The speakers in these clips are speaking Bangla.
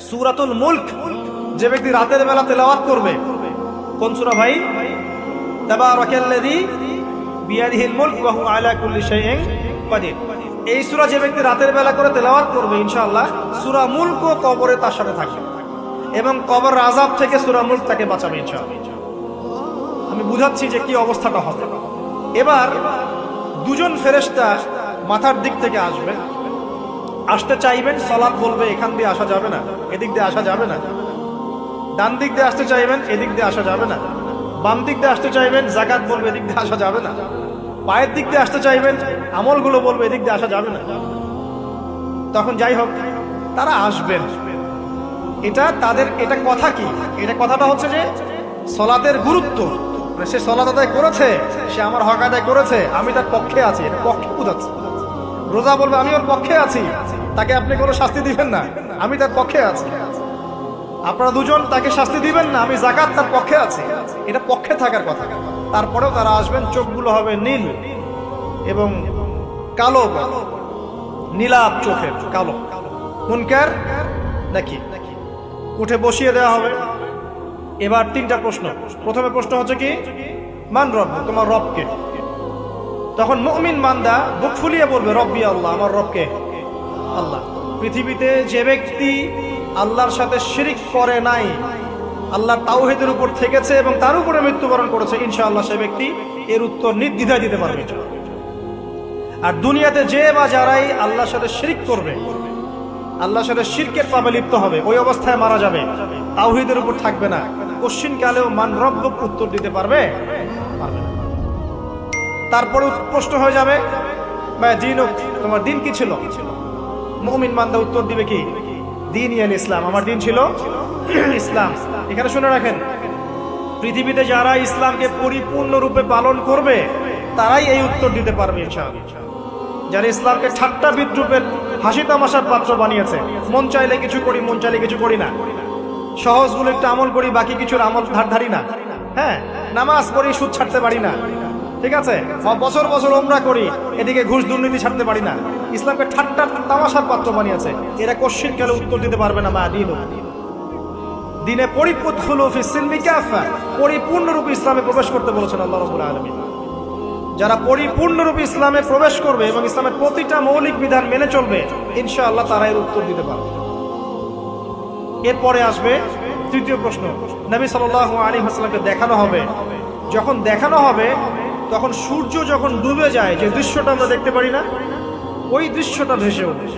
সূরাতুল মুলক যে ব্যক্তি রাতের বেলা তেলাওয়াত করবে, কোন সূরা ভাই? তাবারাকাল্লাযী বিয়াদিহিল মুলক ওয়া হুয়া আলা কুল্লি শাইইন কাদির। এই সূরা যে ব্যক্তি রাতের বেলা করে তেলাওয়াত করবে ইনশাআল্লাহ সূরা মুলক কবরে তার সাথে থাকবে এবং কবর আযাব থেকে সূরা মুলক তাকে বাঁচাবে ইনশাআল্লাহ। আমি বুঝাচ্ছি যে কি অবস্থাটা হবে। এবার দুজন ফেরেশতা মাথার দিক থেকে আসবে, আসতে চাইবেন, সালাত বলবে এখান দিয়ে আসা যাবে না, এদিক দিয়ে আসা যাবে না। ডান দিক দিয়ে আসতে চাইবেন, এদিক দিয়ে আসা যাবে না। বাম দিক দিয়ে আসতে চাইবেন, যাকাত বলবে এদিক দিয়ে আসা যাবে না। পায়ের দিক দিয়ে আসতে চাইবেন, আমলগুলো বলবে এদিক দিয়ে আসা যাবে না। তখন যাই হোক তারা আসবেন। এটা তাদের এটা কথা কি? এটা কথাটা হচ্ছে যে সালাতের গুরুত্ব, মানে সে সালাত আদায় করেছে, সে আমার হক আদায় করেছে, আমি তার পক্ষে আছি, এটা পক্ষে বোঝাচ্ছে। রোজা বলবে আমি ওর পক্ষে আছি, তাকে আপনি কোনো শাস্তি দিবেন না, আমি তার পক্ষে আছি। আপনারা দুজন তাকে শাস্তি দিবেন না, আমি যাকাত তার পক্ষে আছি, এটা পক্ষে থাকার কথা। তারপরেও তারা আসবেন, চোখগুলো হবে নীল এবং কালো, নীলাভ চোখের, কালো। মুনকার নাকি উঠে বসিয়ে দেওয়া হবে। এবার তিনটা প্রশ্ন। প্রথমে প্রশ্ন হচ্ছে কি, মান রব, তোমার রবকে? তখন মুমিন বান্দা বুক ফুলিয়ে বলবে রব্বি আল্লাহ, আমার রবকে আল্লাহ। পৃথিবীতে যে ব্যক্তি আল্লাহর সাথে শিরিক করে নাই, আল্লাহর তাওহীদের উপর থেকেছে এবং তার উপরে মৃত্যুবরণ করেছে, ইনশাআল্লাহ সে ব্যক্তি এর উত্তর নির্দ্বিধায় দিতে পারবে। আর দুনিয়াতে যে বা যারাই আল্লাহর সাথে শিরিক করবে, আল্লাহর সাথে শিরকের পাপে লিপ্ত হবে, ওই অবস্থায় মারা যাবে, তাওহীদের উপর থাকবে না, কোশ্চিন কালেও মান রব্বুক উত্তর দিতে পারবে না। তারপরে প্রশ্ন হয়ে যাবে বা দিনুক, তোমার দিন কি ছিল? মুমিন বান্দা উত্তর দিবে কি, দীনই আল ইসলাম, আমার দিন ছিল ইসলাম। এখানে শুনে রাখেন, পৃথিবীতে যারা ইসলামকে পরিপূর্ণরূপে পালন করবে তারাই এই উত্তর দিতে পারবে ইনশাআল্লাহ। যারা ইসলামকে ঠাট্টা বিদ্রুপের হাসি তামাশার পাত্র বানিয়েছে, মন চাইলে কিছু করি, মন চাইলে কিছু করি না, সহজগুলো একটু আমল করি, বাকি কিছুর আমল ধারি না, হ্যাঁ, নামাজ পড়ি, সুদ ছাড়তে পারি না, ঠিক আছে, বছর বছর ওমরা করি, এদিকে ঘুষ দুর্নীতি ছাড়তে পারি না, ইসলামকে ঠাট্টা তামাশার পাত্র বানিয়েছে, এরা কোশ্চিন কালে উত্তর দিতে পারবে না। মা দিন দিনে পরিপূর্ণরূপে ইসলামে প্রবেশ করতে বলেছেন আল্লাহ রাব্বুল আলামিন। যারা পরিপূর্ণরূপে ইসলামে প্রবেশ করবে এবং ইসলামের প্রতিটা মৌলিক বিধান মেনে চলবে, ইনশাআল্লাহ তারা এর উত্তর দিতে পারবে। এরপরে আসবে তৃতীয় প্রশ্ন। নবী সাল্লাল্লাহু আলাইহি ওয়াসাল্লামকে দেখানো হবে, যখন দেখানো হবে তখন সূর্য যখন ডুবে যায়, যে দৃশ্যটা আমরা দেখতে পারি না, ওই দৃশ্যটা ভেসে উঠবে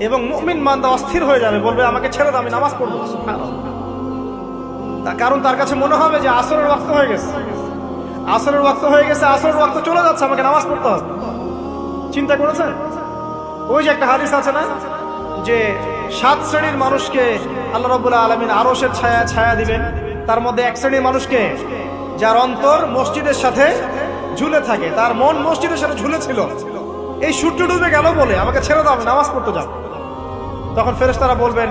এবং মুমিন বান্দা অস্থির হয়ে যাবে, বলবে আমাকে ছেড়ে দাও, আমি নামাজ পড়বো। কারণ তার কাছে মনে হবে যে আসরের ওয়াক্ত হয়ে গেছে, আসরের ওয়াক্ত হয়ে গেছে, আসরের ওয়াক্ত চলে যাচ্ছে, আমাকে নামাজ পড়তে হবে। চিন্তা করেছেন? ওই যে একটা হাদিস আছে না, যে 7 শ্রেণীর মানুষকে আল্লাহ রাব্বুল আলামিন আরশের ছায়া দিবেন, তার মধ্যে এক শ্রেণীর মানুষকে যার অন্তর মসজিদের সাথে ঝুলে থাকে, তার মন মসজিদের সাথে ঝুলে ছিল, এই সূর্য ডুবে গেল বলে আমাকে ছেড়ে দাও, আমি নামাজ পড়তে যাব। তখন ফেরেশতারা বলবেন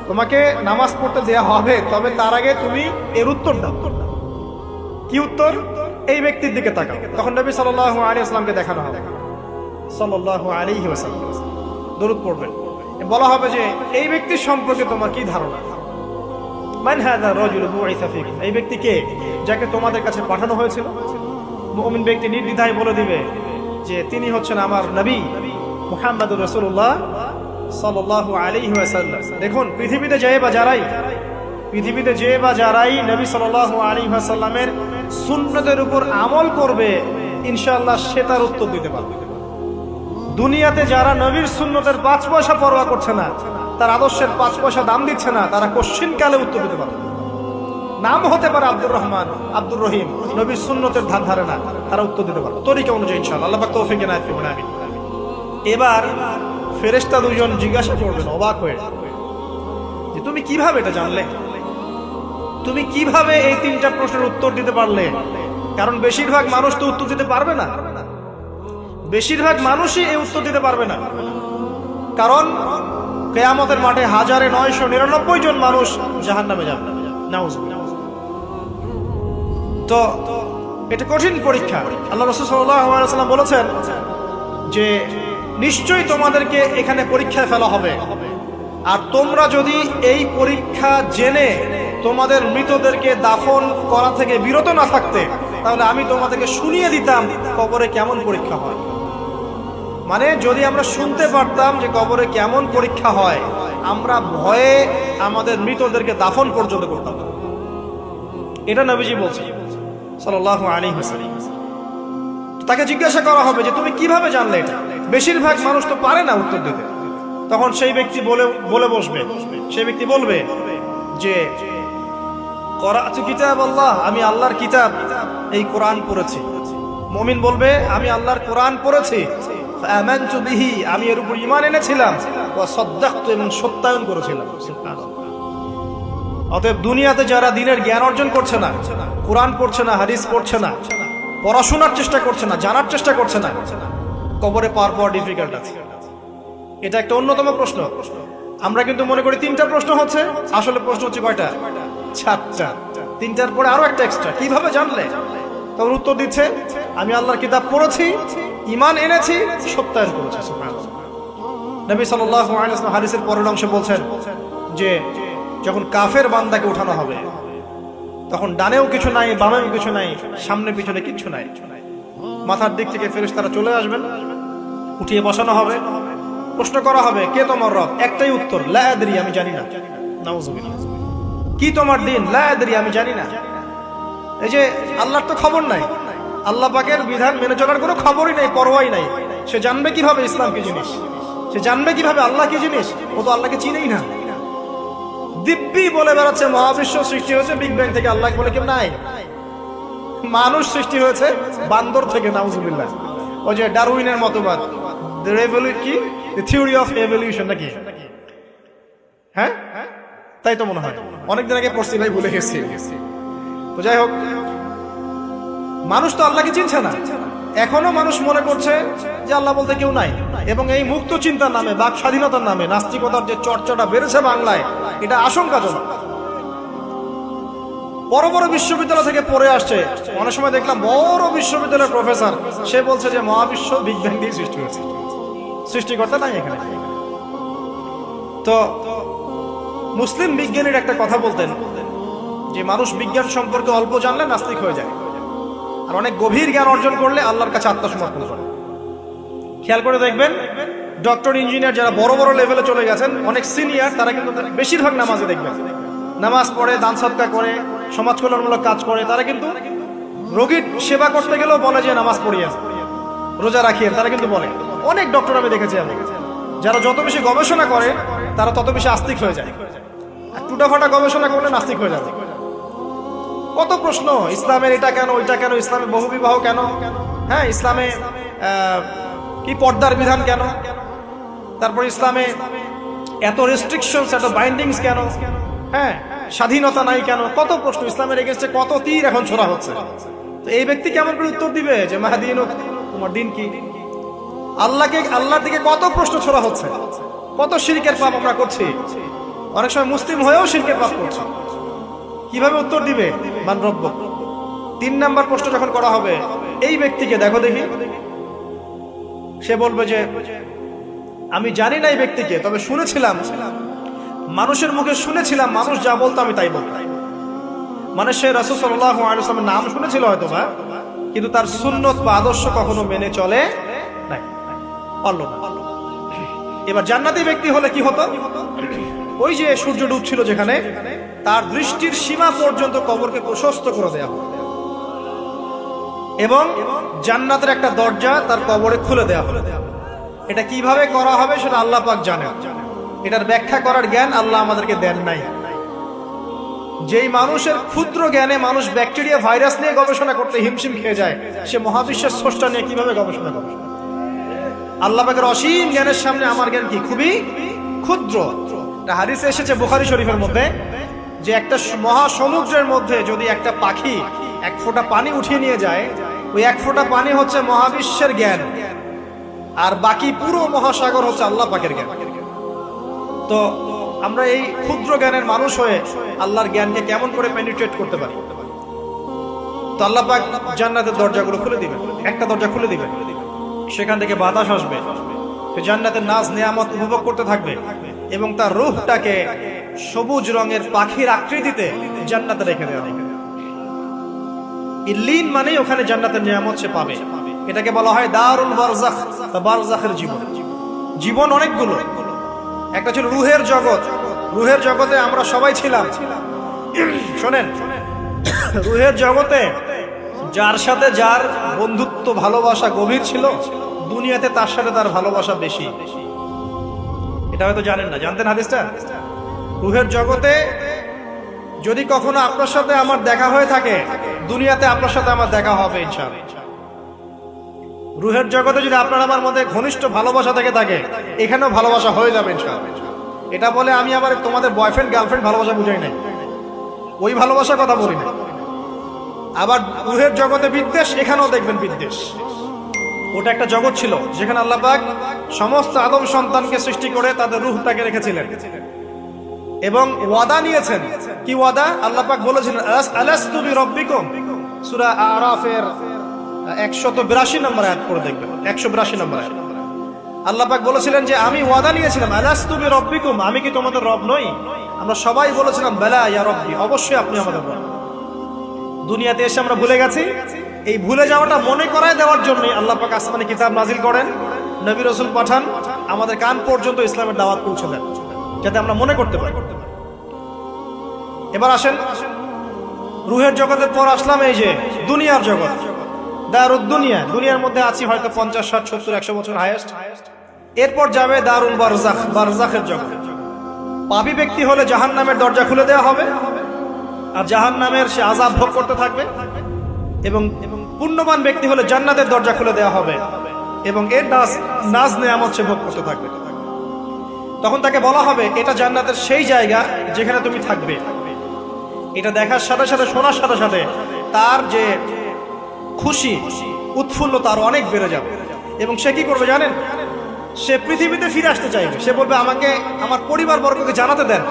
তোমাকে নামাজ পড়তে দেয়া হবে, তবে তার আগে তুমি এর উত্তর দাও। কি উত্তর? এই ব্যক্তির দিকে তাকাও। তখন নবী সাল্লাল্লাহু আলাইহি ওয়াসাল্লামকে দেখানো হবে, সাল্লাল্লাহু আলাইহি ওয়াসাল্লাম দরুদ পড়বেন, বলা হবে যে এই ব্যক্তির সম্পর্কে তোমার কি ধারণা? মান হাযা রাজুলু বুইসা ফীকুম, এই ব্যক্তি কে, যাকে তোমাদের কাছে পাঠানো হয়েছিল? মুমিন ব্যক্তি নির্দ্বিধায় বলে দিবে যে তিনি হচ্ছেন আমার নবী মুহাম্মদুর রাসূলুল্লাহ সাল্লাল্লাহু আলাইহি ওয়াসাল্লাম। দেখুন, পৃথিবীতে যে বা যারাই নবী সাল্লাল্লাহু আলাইহি ওয়াসাল্লামের সুন্নতের উপর আমল করবে, ইনশাআল্লাহ সে তার উত্তর দিতে পারবে। দুনিয়াতে যারা নবীর সুন্নতের 5 পয়সা পরোয়া করছে না, তার আদর্শের 5 পয়সা দাম দিচ্ছে না, তারা কোশ্চিন কালে উত্তর দিতে পারবে। নাম হতে পারে আব্দুর রহমান, আব্দুর রহিম, নবীর সুন্নতের ধার ধারে না, তারা উত্তর দিতে পারবে তরিকা অনুযায়ী ইনশাআল্লাহ। আল্লাহ পাক তৌফিক এনায়েত করুন, আমিন। এবার ফেরেশতা দুজন জিজ্ঞাসা করবেন অবাক হয়ে যে তুমি কিভাবে এটা জানলে, তুমি কিভাবে এই 3টা প্রশ্নের উত্তর দিতে পারলে? কারণ বেশিরভাগ মানুষ তো উত্তর দিতে পারবে না, বেশিরভাগ মানুষই এই উত্তর দিতে পারবে না। কারণ কিয়ামতের মাঠে 1999 জন মানুষ জাহান্নামে যাবে, নাউজুবিল্লাহ। তো এটা কঠিন পরীক্ষা। আল্লাহ রাসূল সাল্লাল্লাহু আলাইহি ওয়াসাল্লাম বলেছেন যে নিশ্চয়ই তোমাদেরকে এখানে পরীক্ষায় ফেলা হবে, আর তোমরা যদি এই পরীক্ষা জেনে তোমাদের মৃতদেরকে দাফন করা থেকে বিরত না থাকতে, তাহলে আমি তোমাদেরকে শুনিয়ে দিতাম কবরে কেমন পরীক্ষা হয়। মানে যদি আমরা শুনতে পারতাম যে কবরে কেমন পরীক্ষা হয়, আমরা ভয়ে আমাদের মৃতদেরকে দাফন পর্যন্ত করতাম। এটা নবীজি বলছেন সাল্লাল্লাহু আলাইহি ওয়াসাল্লাম। তাকে জিজ্ঞাসা করা হবে যে তুমি কিভাবে জানলে এটা? বেশিরভাগ মানুষ তো পারে না উত্তর দিতে। তখন সেই ব্যক্তি বলে বসবে, সেই ব্যক্তি বলবে যে করাতু কিতাব আল্লাহ, আমি আল্লাহর কিতাব এই কোরআন পড়েছি। মুমিন বলবে আমি আল্লাহর কোরআন পড়েছি, আমানতু বিহি, আমি এর উপর ঈমান এনেছিলাম, ওয়া সাদ্দাকতু, এবং সত্যায়ন করেছিলাম। অতএব দুনিয়াতে যারা দ্বীনের জ্ঞান অর্জন করছে না, কোরআন পড়ছে না, হাদিস পড়ছে না, পড়াশোনার চেষ্টা করছে না, জানার চেষ্টা করছে না, কবরে পার পাওয়া ডিফিকাল্ট আছে। এটা একটা অন্যতম প্রশ্ন। আমরা কিন্তু মনে করি 3টা প্রশ্ন হচ্ছে, আসলে প্রশ্ন হচ্ছে কয়টা? 7টা। 3টার পরে আরো একটা এক্সট্রা। কিভাবে জানলে? তখন উত্তর দিচ্ছে আমি আল্লাহর কিতাব পড়েছি, ঈমান এনেছি, সত্যায়ন করেছি। সুবহানাল্লাহ। নবী সাল্লাল্লাহু আলাইহি ওয়াসাল্লাম হাদিসের পরের অংশে বলছেন যে যখন কাফের বান্দাকে উঠানো হবে, তখন ডানেও কিছু নাই, বামেও কিছু নাই, সামনে পিছনে কিচ্ছু নাই। মাথার দিক থেকে ফেরেশতারা চলে আসবেন, উঠিয়ে বসানো হবে, প্রশ্ন করা হবে কে তোমার রব? একটাই উত্তর, লা আদরি, আমি জানি না। নাউযুবিল্লাহ। কি তোমার দিন? লা আদরি, আমি জানি না। এই যে আল্লাহর তো খবর নাই, আল্লাহ পাকের বিধান মেনে চলার কোনো খবরই নাই, পরোয়াই নাই। সে জানবে কিভাবে ইসলাম কি জিনিস? সে জানবে কিভাবে আল্লাহ কি জিনিস? ও তো আল্লাহকে চিনেই না। দিব্যি বলে বেড়াচ্ছে মহাবিশ্ব সৃষ্টি হয়েছে বিগ ব্যাং থেকে, আল্লাহকে বলে কেউ নাই। মানুষ সৃষ্টি হয়েছে বান্দর থেকে, নাউযুবিল্লাহ। ওই যে ডারউইনের মতবাদ, কি থিওরি অফ এভলিউশন নাকি? হ্যাঁ, তাই তো মনে হয়। অনেকদিন আগে পড়ছি ভাই, ভুলে গেছি। তো যাই হোক, মানুষ তো আল্লাহকে চিনছে না। এখনো মানুষ মনে করছে যে আল্লাহ বলতে কেউ নাই। এবং এই মুক্ত চিন্তার নামে, বাক স্বাধীনতার নামে নাস্তিকতার যে চর্চাটা বেড়েছে বাংলায়, এটা আশঙ্কাজনক। বড় বড় বিশ্ববিদ্যালয় থেকে পড়ে আসছে, অনেক সময় দেখলাম বড় বিশ্ববিদ্যালয়ের প্রফেসর, সে বলছে যে মহাবিশ্ব বিগ ব্যাং দিয়ে সৃষ্টি হয়েছে, সৃষ্টিকর্তা নাই এখানে। তো মুসলিম বিজ্ঞানীর একটা কথা বলতেন যে মানুষ বিজ্ঞান সম্পর্কে অল্প জানলে নাস্তিক হয়ে যায়, আর অনেক গভীর জ্ঞান অর্জন করলে আল্লাহর কাছে আত্মসমর্পণ করে। খেয়াল করে দেখবেন, ডক্টর, ইঞ্জিনিয়ার যারা বড় বড় লেভেলে চলে গেছেন, অনেক সিনিয়র, তারা কিন্তু বেশিরভাগ নামাজে দেখবেন, নামাজ পড়ে, দান সদকা করে, সমাজ কল্যাণমূলক কাজ করে। তারা কিন্তু রোগীর সেবা করতে গেলেও বলে যে নামাজ পড়িয়ে, রোজা রাখিয়ে, তারা কিন্তু বলে। অনেক ডক্টর আমি দেখেছি, আমি যারা যত বেশি গবেষণা করে তারা তত বেশি আস্তিক হয়ে যায়। টুটাফাটা গবেষণা করলে নাস্তিক হয়ে যাবে। কত প্রশ্ন, ইসলামের এটা কেন, ওইটা কেন, ইসলামে বহুবিবাহ কেন, হ্যাঁ, ইসলামে কি পর্দার বিধান কেন, তারপর ইসলামে এত রেস্ট্রিকশনস, এত বাইন্ডিংস কেন, হ্যাঁ, স্বাধীনতা নাই কেন, কত প্রশ্ন। ইসলামের এগেইনস্টে কত তীর এখন ছোড়া হচ্ছে। তো এই ব্যক্তি কেমন করে উত্তর দিবে যে মাহদিন, তোমার দিন কি? আল্লাহর দিকে কত প্রশ্ন ছোড়া হচ্ছে, কত শিরকের পাপ আমরা করছি। অনেক সময় মুসলিম হয়েও শিরকের পাপ করছি। কিভাবে উত্তর দিবে? মান রব্বুক। 3 নাম্বার প্রশ্ন যখন করা হবে, এই ব্যক্তিকে দেখো দেখি, সে বলবে যে আমি জানি না এই ব্যক্তিকে, তবে শুনেছিলাম, মানুষের মুখে শুনেছিলাম, মানুষ যা বলতো আমি তাই বলতাম। মানে সে রাসূল সাল্লাল্লাহু আলাইহি ওয়াসাল্লামের নাম শুনেছিল হয়তো বা, কিন্তু তার সুন্নত বা আদর্শ কখনো মেনে চলে নাই, পারলো না। এবার জান্নাতি ব্যক্তি হলে কি হতো? ওই যে সূর্য ডুবছিল যেখানে, তার দৃষ্টির সীমা পর্যন্ত কবরকে প্রশস্ত করে দেয়া হবে, এবং জান্নাতের একটা দরজা তার কবরে খুলে দেয়া হবে। এটা কিভাবে করা হবে সেটা আল্লাহ পাক জানেন। এটার ব্যাখ্যা করার জ্ঞান আল্লাহ আমাদেরকে দেন নাই। যেই মানুষের ক্ষুদ্র জ্ঞানে মানুষ ব্যাকটেরিয়া, ভাইরাস নিয়ে গবেষণা করতে হিমশিম খেয়ে যায়, সে মহাবিশ্বের স্রষ্টা নিয়ে কিভাবে গবেষণা করবে? আল্লাহ পাকের অসীম জ্ঞানের সামনে আমার জ্ঞান কি? খুবই ক্ষুদ্র। হাদিসে এসেছে বুখারী শরীফের মধ্যে, যে একটা মহাসমুদ্রের মধ্যে যদি একটা পাখি 1 ফোঁটা পানি উঠিয়ে নিয়ে যায়, ওই 1 ফোঁটা পানি হচ্ছে মহাবিশ্বের জ্ঞান, আর বাকি পুরো মহাসাগর হচ্ছে আল্লাহ পাকের জ্ঞান। তো আমরা এই ক্ষুদ্র জ্ঞানের মানুষ হয়ে আল্লাহর জ্ঞানকে কেমন করে পেনিট্রেট করতে পারি? তো আল্লাহ পাক জান্নাতের দরজাগুলো খুলে দিবেন, একটা দরজা খুলে দিবেন, সেখান থেকে বাতাস আসবে, জান্নাতের নাজ নিয়ামত উপভোগ করতে থাকবে। এবং তার রূহটাকে সবুজ রঙের পাখির আকৃতিতে জান্নাতে রেখে দেওয়া হবে। ইল্লিন মানে ওখানে জান্নাতের নিয়ামত সে পাবে। এটাকে বলা হয় দারুল বারজাখ বা বারজাখের জীবন। জীবন অনেকগুলো, একটা ছিল রুহের জগৎ। রুহের জগতে আমরা সবাই ছিলাম। শোনেন, রুহের জগতে যার সাথে যার বন্ধুত্ব ভালোবাসা গভীর ছিল, দুনিয়াতে তার সাথে তার ভালোবাসা বেশি। এটা হয়তো জানেন না, জানতেন হাদিসটা? রুহের জগতে যদি কখনো আপনার সাথে আমার দেখা হয়ে থাকে, দুনিয়াতে আপনার সাথে আমার দেখা হবে ইনশাআল্লাহ। রুহের জগতে যদি আপনার আমার মধ্যে ঘনিষ্ঠ ভালোবাসা থেকে থাকে, এখানেও ভালোবাসা হয়ে যাবে ইনশাআল্লাহ। এটা বলে আমি আবার তোমাদের বয়ফ্রেন্ড গার্লফ্রেন্ড ভালোবাসা বুঝাই নাই, ওই ভালোবাসার কথা বলি না। আবার রুহের জগতে বিদ্বেষ, এখানেও দেখবেন বিদ্বেষ। ওটা একটা জগৎ ছিল যেখানে আল্লাহ পাক সমস্ত আদম সন্তানকে সৃষ্টি করে তাদের রূহটাকে রেখেছিলেন এবং ওয়াদা নিয়েছেন। কি ওয়াদা? আল্লাহ পাক বলেছিলেন আলাস্তু বিরাব্বিকুম, সূরা আরাফের 182 নম্বর আয়াত পড়ে দেখবেন, 182 নম্বর আয়াত। আল্লাহ পাক বলেছিলেন যে আমি ওয়াদা নিয়েছিলাম, আলাস্তু বিরাব্বিকুম, আমি কি তোমাদের রব নই? আমরা সবাই বলেছিলাম বালা ইয়া রাব্বি, অবশ্যই আপনি আমাদের রব। দুনিয়াতে এসে আমরা ভুলে গেছি। এই ভুলে যাওয়াটা মনে করায় দেওয়ার জন্য আল্লাহ পাক আসমানে কিতাব নাজিল করেন, নবী রাসূল পাঠান, আমাদের কান পর্যন্ত ইসলামের দাওয়াত পৌঁছে দেন, যাতে আমরা মনে করতে পারি। এবার আসেন, রুহের জগতের পর আসলাম এই যে দুনিয়ার জগৎ, দারুদ দুনিয়া। দুনিয়ার মধ্যে আছি হয়তো 50, 60, 70, 100 বছর হাইয়েস্ট। এরপর যাবে দারুল বারজাখ, বারজাখের জগৎ। পাপী ব্যক্তি হলে জাহান্নামের দরজা খুলে দেওয়া হবে, আর জাহান্নামের সে আযাব ভোগ করতে থাকবে। এবং পুণ্যবান ব্যক্তি হলে জান্নাতের দরজা খুলে দেওয়া হবে এবং এর নাজ নেয়ামত সে ভোগ করতে থাকবে। তখন তাকে বলা হবে এটা জান্নাতের সেই জায়গা যেখানে তুমি থাকবে। এটা দেখার সাথে সাথে, শোনার সাথে সাথে তার যে খুশি, উৎফুল্লতা আরো অনেক বেড়ে যাবে। এবং সে কি করবে জানেন? সে পৃথিবীতে ফিরে আসতে চাইবে। সে বলবে আমাকে আমার পরিবার বর্গকে জানাতে দেন,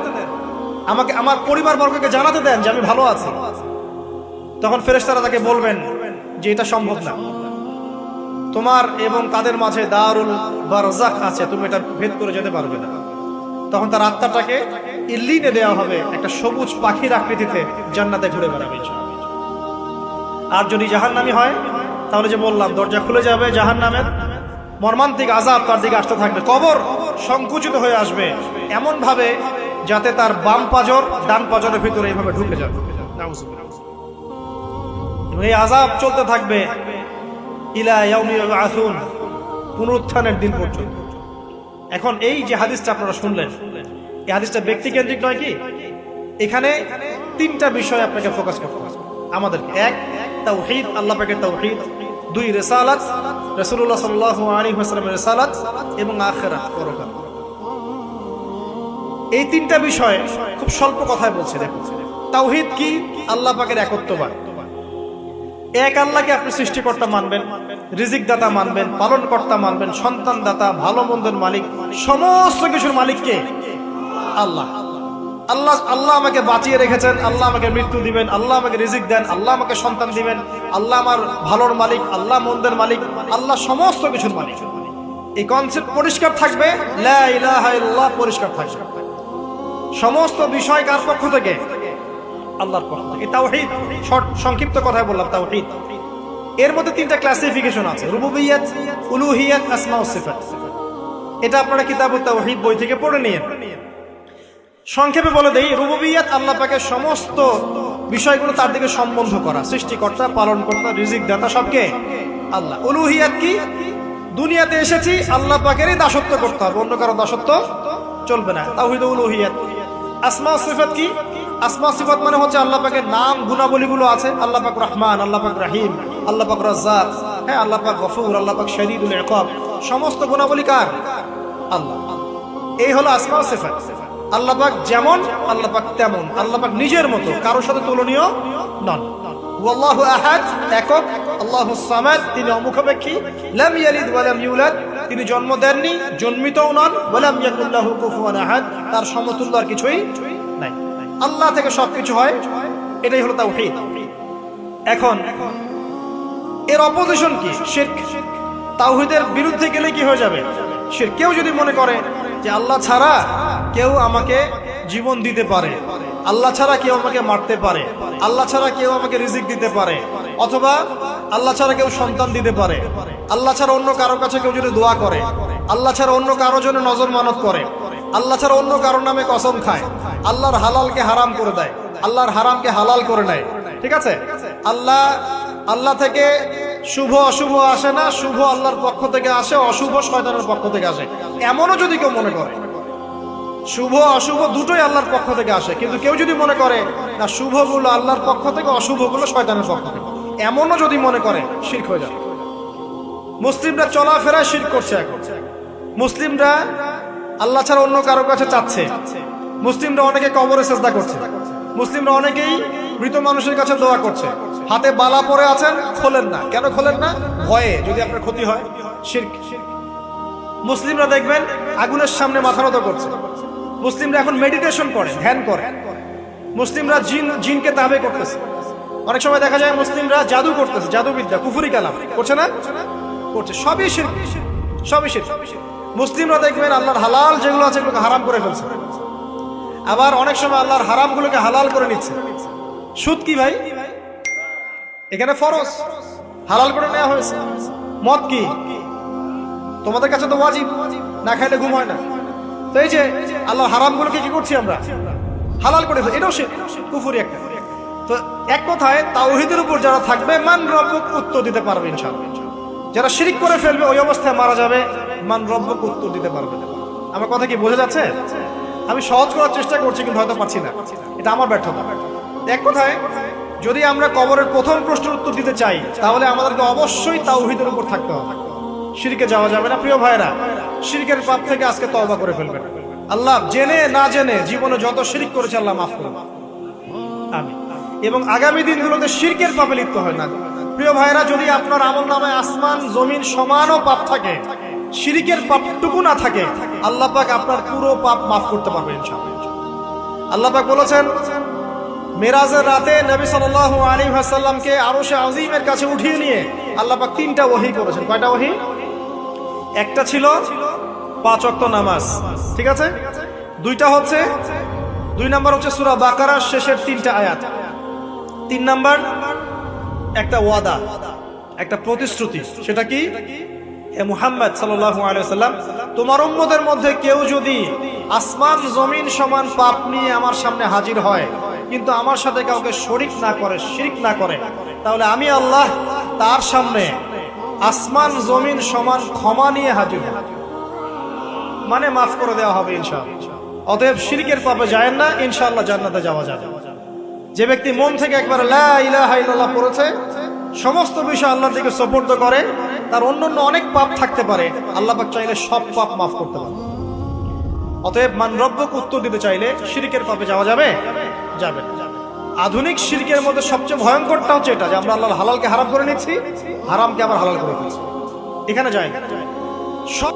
আমাকে আমার পরিবার বর্গকে জানাতে দেন যে আমি ভালো আছি। তখন ফেরেশতারা তাকে বলবেন যে এটা সম্ভব না, তোমার এবং তাদের মাঝে দারুল বারজাখ আছে, তুমি এটা ভেদ করে যেতে পারবে না। তখন তার আত্মাটাকে ইল্লিনে দেওয়া হবে, একটা সবুজ পাখির আকৃতিতে জান্নাতে ঘুরে বেড়াবে। আর যদি জাহান্নামী হয় তাহলে যে বললাম দরজা খুলে যাবে, জাহান্নামের মর্মান্তিক আযাব তার দিকে আসতে থাকবে। কবর সংকুচিত হয়ে আসবে এমন ভাবে যাতে তার বাম পাজর ডান পাজরের ভিতরে এইভাবে ঢুকে যাবে। এবং এই আযাব চলতে থাকবে ইলা ইয়াউমি ইউবআসুন, পুনরুত্থানের দিন পর্যন্ত। এখন এই যে হাদিসটা আপনারা শুনলেন, এই হাদিসটা ব্যক্তিকেন্দ্রিক নয় কি? এখানে তিনটা বিষয় আপনাকে ফোকাস করতে হবে আমাদেরকে। এক, তাওহীদ, আল্লাহ পাকের তাওহীদ। দুই, রিসালাত, রাসূলুল্লাহ সাল্লাল্লাহু আলাইহি ওয়াসাল্লামের রিসালাত। এবং আখিরাত, পরকাল। এই তিনটা বিষয় খুব স্বল্প কথায় বলছে। দেখুন, তাওহীদ কি? আল্লাহ পাকের একত্ববাদ। এক আল্লাহকে আপনি সৃষ্টিকর্তা মানবেন, রিজিক দাতা মানবেন, পালন কর্তা মানবেন, সন্তান দাতা, ভালো মন্দের মালিক, সমস্ত কিছুর মালিককে আল্লাহ। আল্লাহ আল্লাহ আমাকে বাঁচিয়ে রেখেছেন, আল্লাহ আমাকে মৃত্যু দিবেন, আল্লাহ আমাকে রিজিক দেন, আল্লাহ আমাকে সন্তান দিবেন, আল্লাহ আমার ভালোর মালিক, আল্লাহ মন্দের মালিক, আল্লাহ সমস্ত কিছুর মালিক। এই কনসেপ্ট পরিষ্কার থাকবে, লা ইলাহা ইল্লাল্লাহ পরিষ্কার থাকবে। সমস্ত বিষয় কার পক্ষ থেকে? আল্লাহর পক্ষ থেকে। তাওহীদ, শর্ট সংক্ষিপ্ত কথায় বললাম তাওহীদ। এর মধ্যে তিনটা ক্লাসিফিকেশন আছে: রুবুবিয়্যাত, উলুহিয়্যাত, আসমা ও সিফাত। এটা আপনারা কিতাবুত তাওহীদ বই থেকে পড়ে নিন। সংক্ষেপে বলে দেই, রুবুবিয়্যাত আল্লাহ পাকের সমস্ত বিষয়গুলো তার দিকে সম্বন্ধ করা, সৃষ্টিকর্তা, পালনকর্তা, রিজিক দাতা সবকে আল্লাহ। উলুহিয়্যাত কি? দুনিয়াতে এসেছি আল্লাহ পাকেরই দাসত্ব করতে হবে, অন্য কারো দাসত্ব চলবে না, তাওহীদ উলুহিয়্যাত। আসমা ও সিফাত কি? আসমা সিফাত মানে হচ্ছে আল্লাহ পাকের নাম গুণাবলীগুলো আছে। আল্লাহ পাক রহমান, আল্লাহ পাক রহিম, আল্লাহ পাক রাজ্জাক, হ্যাঁ, আল্লাহ পাক গফুর, আল্লাহ পাক শদীদুল ইকাব। সমস্ত গুণাবলী কার? আল্লাহ। এই হলো আসমা সিফাত। আল্লাহ পাক যেমন, আল্লাহ পাক তেমন, আল্লাহ পাক নিজের মতো, কারোর সাথে তুলনীয় নন। ওয়াল্লাহু আহাদ, একক। আল্লাহুস সামাদ, তিনি অমুখাপেক্ষী। লাম ইয়ালিদ ওয়া লাম ইউলাদ, তিনি জন্ম দেননি, জন্মিতও নন। ওয়া লাম ইয়াকুল লাহু কুফুয়ান আহাদ, তার সমতুল্য আর কিছুই নাই। আল্লাহ থেকে সবকিছু হয়, এটাই হলো তাওহীদ। এখন এর অপোজিশন কি? শিরক। তাওহীদের বিরুদ্ধে গেলে কি হয়ে যাবে? শিরক। কেউ যদি মনে করে যে আল্লাহ ছাড়া কেউ আমাকে জীবন দিতে পারে, আল্লাহ ছাড়া কেউ আমাকে মারতে পারে, আল্লাহ ছাড়া কেউ আমাকে রিজিক দিতে পারে, অথবা আল্লাহ ছাড়া কেউ সন্তান দিতে পারে, আল্লাহ ছাড়া অন্য কারো কাছে কেউ যদি দোয়া করে, আল্লাহ ছাড়া অন্য কারো জন্য নজর মানত করে, আল্লাহ ছাড়া অন্য কারোর নামে কসম খায়, আল্লাহর হালালকে হারাম করে দেয়, আল্লাহর হারামকে হালাল করে নেয়, ঠিক আছে? আল্লাহ থেকে শুভ অশুভ আসে না, শুভ আল্লাহর পক্ষ থেকে আসে, অশুভ শয়তানের পক্ষ থেকে আসে, এমনও যদি কেউ মনে করে। শুভ অশুভ দুটোই আল্লাহর পক্ষ থেকে আসে, কিন্তু কেউ যদি মনে করে না শুভগুলো আল্লাহর পক্ষ থেকে, অশুভগুলো শয়তানের পক্ষ থেকে, এমনও যদি মনে করে, শিরক হয়ে যাবে। মুসলিমরা চলাফেরায় শিরক করছে এখন। মুসলিমরা আল্লাহ ছাড়া অন্য কারো কাছে চাচ্ছে, মুসলিমরা অনেকে কবরে সেজদা করছে, মুসলিমরা অনেকেই মৃত মানুষের কাছে দোয়া করছে, হাতে বালা পরে আছেন, খোলেন না। কেন খোলেন না? ভয়ে যদি আপনার ক্ষতি হয়, শিরক। মুসলিমরা দেখবেন আগুনের সামনে মাথা নত করছে, মুসলিমরা এখন মেডিটেশন করে, ধ্যান করে, মুসলিমরা জিনকে তাবে করতেছে, অনেক সময় দেখা যায় মুসলিমরা জাদু করতেছে, জাদুবিদ্যা, কুফরি কালাম করছে না, করছে, সবই শিরক, সবই শিরক। মুসলিমরা দেখবেন আল্লাহর হালাল যেগুলো আছে এগুলোকে হারাম করে ফেলছে, আবার অনেক সময় আল্লাহর হারামগুলোকে হালাল করে নিচ্ছে। সুদ কি ভাই? এখানে ফরজ, হালাল করে নেওয়া হয়েছে। মদ কি? তোমাদের কাছে তো ওয়াজিব, না খাইলে ঘুম হয় না। তো এই যে আল্লাহর হারামগুলোকে কি করছি আমরা? হালাল করে ফেলছি, এটাও কুফরি একটা। তো এক কথায় তাওহীদের উপর যারা থাকবে, মান রব্বুক উত্তর দিতে পারবে ইনশাআল্লাহ। যারা শিরক করে ফেলবে ওই অবস্থায় মারা যাবে, মান রব্বুক উত্তর দিতে পারবে না। আমার কথা কি বোঝা যাচ্ছে? আমি সহজ করার চেষ্টা করছি, কিন্তু হয়তো পারছি না, এটা আমার ব্যর্থতা। এক কথায় যদি আমরা কবরের প্রথম প্রশ্নের উত্তর দিতে চাই, তাহলে আমাদেরকে অবশ্যই তাওহীদের উপর থাকতে হবে, শিরকে যাওয়া যাবে না। প্রিয় ভাইরা, শিরকের পাপ থেকে আজকে তওবা করে ফেলবেন। আল্লাহ জেনে না জেনে জীবনে যত শিরক করেছে আল্লাহ মাফ করুন, আমিন। এবং আগামী দিনগুলোতে শিরকের পাপে লিপ্ত হয় না। প্রিয় ভাইরা, যদি আপনার আমলনামায় আসমান জমিন সমানও পাপ থাকে, শিরকের পাপটুকু না থাকে, আল্লাহ পাক আপনার পুরো পাপ মাফ করতে পারবেন ইনশাআল্লাহ। আল্লাহ পাক বলেছেন, মেরাজের রাতে নবী সাল্লাল্লাহু আলাইহি ওয়াসাল্লামকে আরশে আজিমের কাছে উঠিয়ে নিয়ে আল্লাহ পাক 3টা ওহী করেছেন। কয়টা ওহী? একটা ছিল 5 ওয়াক্ত নামাজ, ঠিক আছে? 2টা হচ্ছে, 2 নাম্বার হচ্ছে সূরা বাকারার শেষের 3টা আয়াত। 3 নাম্বার একটা ওয়াদা, একটা প্রতিশ্রুতি। সেটা কি? হে মুহাম্মদ সাল্লাল্লাহু আলাইহি ওয়াসাল্লাম, তোমার উম্মতের মধ্যে কেউ যদি আসমান জমিন সমান পাপ নিয়ে আমার সামনে হাজির হয়, কিন্তু আমার সাথে কাউকে শরীক না করে, শিরক না করে, তাহলে আমি আল্লাহ তার সামনে আসমান জমিন সমান ক্ষমা নিয়ে হাজির হব, মানে মাফ করে দেওয়া হবে ইনশাআল্লাহ। অতএব শিরকের পাপে যায় না, ইনশাআল্লাহ জান্নাতে যাওয়া যাবে। যে ব্যক্তি মন থেকে একবার লা ইলাহা ইল্লাল্লাহ পড়েছে, সমস্ত বিষয় আল্লাহর দিকে সুপর্দ করে, তার অন্যান্য অনেক পাপ থাকতে পারে, আল্লাহ পাক চাইলে সব পাপ মাফ করতে পারে। অতএব মান রব্বুক উত্তর দিতে চাইলে শিরকের পাপে যাওয়া যাবে, যাবে। আধুনিক শিরকের মধ্যে সবচেয়ে ভয়ঙ্করটা হচ্ছে এটা, যে আমরা আল্লাহর হালালকে হারাম করে নিচ্ছি, হারামকে আবার হালাল করে ফেলছি। এখানে যায় না। সব